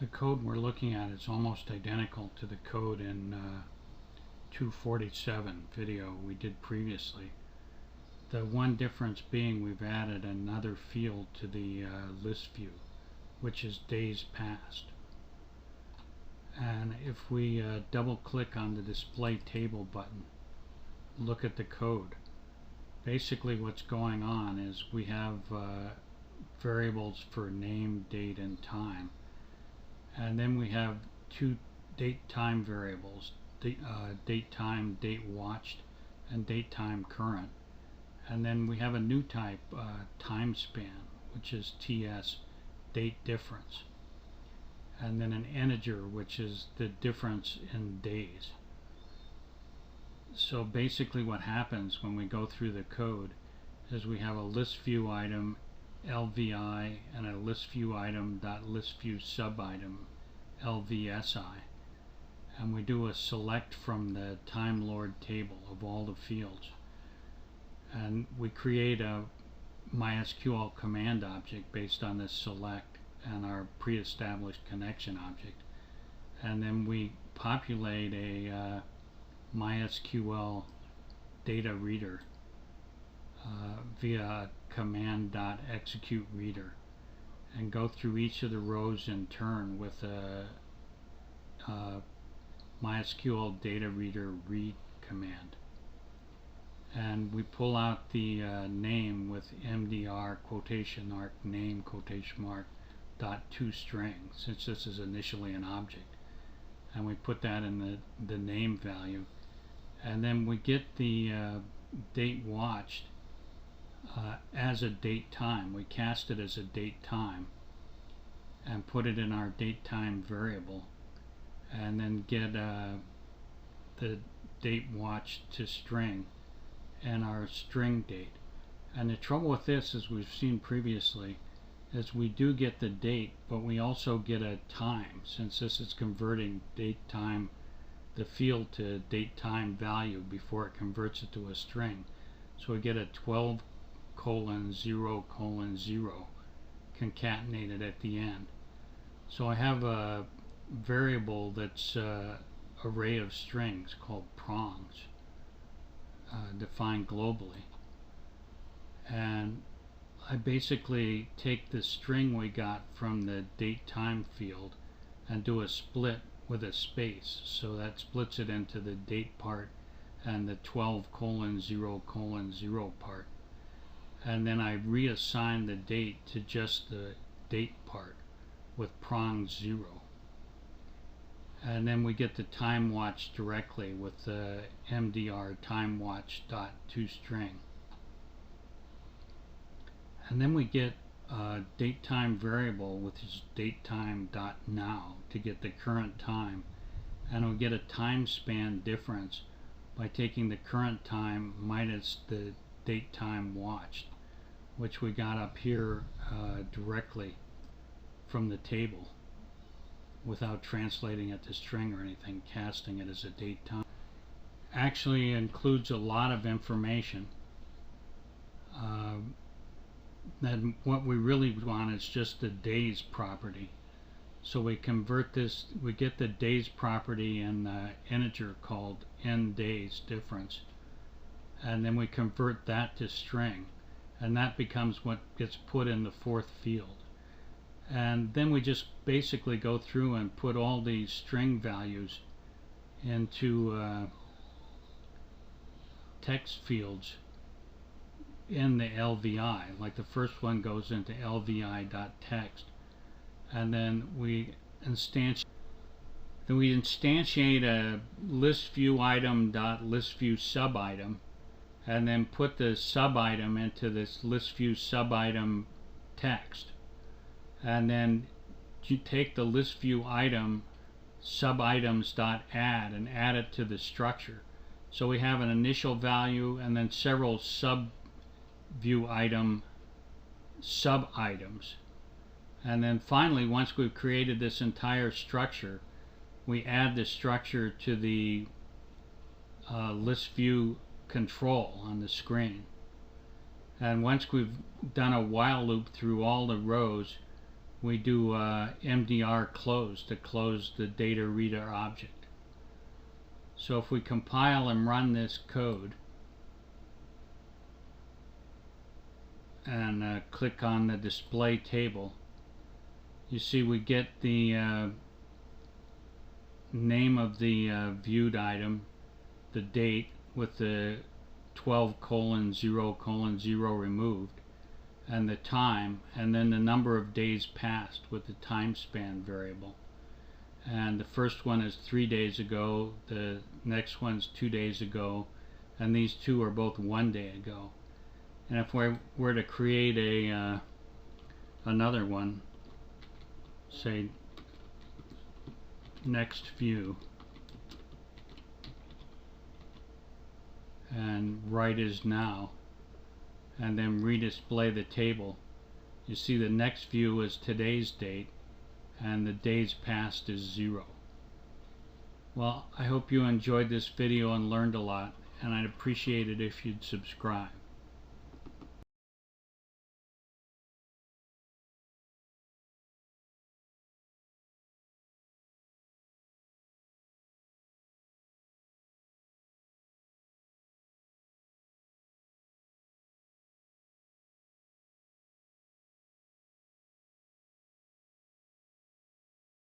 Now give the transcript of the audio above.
The code we're looking at is almost identical to the code in 247 video we did previously. The one difference being we've added another field to the list view, which is days past. And if we double click on the display table button, look at the code. Basically what's going on is we have variables for name, date, and time. And then we have two date time variables, date time, date watched, and date time current. And then we have a new type, time span, which is TS, date difference. And then an integer, which is the difference in days. So basically what happens when we go through the code is we have a list view item LVI and a list view item .list view subitem LVSI, and we do a select from the Time Lord table of all the fields, and we create a MySql command object based on this select and our pre-established connection object, and then we populate a MySql data reader via command.execute reader, and go through each of the rows in turn with a MySql data reader read command. And we pull out the name with mdr quotation mark name quotation mark .toString, since this is initially an object, and we put that in the name value, and then we get the date watched as a date time. We cast it as a date time and put it in our date time variable, and then get the date watched to string and our string date. And the trouble with this, as we've seen previously, is we do get the date, but we also get a time, since this is converting date time, the field, to date time value before it converts it to a string. So we get a 12:0:0 concatenated at the end. So I have a variable that's array of strings called prongs, defined globally, and I basically take the string we got from the date time field and do a split with a space, so that splits it into the date part and the 12:0:0 part, and then I reassign the date to just the date part with prong 0, and then we get the time watch directly with the mdr time watch .toString, and then we get a date time variable which is datetime.now to get the current time, and we'll get a time span difference by taking the current time minus the date time watched, which we got up here directly from the table without translating it to string or anything, casting it as a date time. Actually includes a lot of information. Then what we really want is just the days property. So we convert this, we get the days property in the integer called nDays difference, and then we convert that to string, and that becomes what gets put in the fourth field. And then we just basically go through and put all these string values into text fields in the LVI. Like the first one goes into LVI.text, and then we instantiate a list view item .list view subitem, and then put the subitem into this list view subitem text, and then you take the list view item subitems.add and add it to the structure. So we have an initial value and then several sub view item subitems, and then finally, once we've created this entire structure, we add the structure to the list view control on the screen. And once we've done a while loop through all the rows, we do MDR close to close the data reader object. So if we compile and run this code and click on the display table, you see we get the name of the viewed item, the date with the 12:0:0 removed, and the time, and then the number of days passed with the time span variable. And the first one is 3 days ago, the next one's 2 days ago, and these two are both 1 day ago. And if we were to create a another one, say next view, and right is now, and then redisplay the table, you see the next view is today's date and the days past is 0. Well, I hope you enjoyed this video and learned a lot, and I'd appreciate it if you'd subscribe.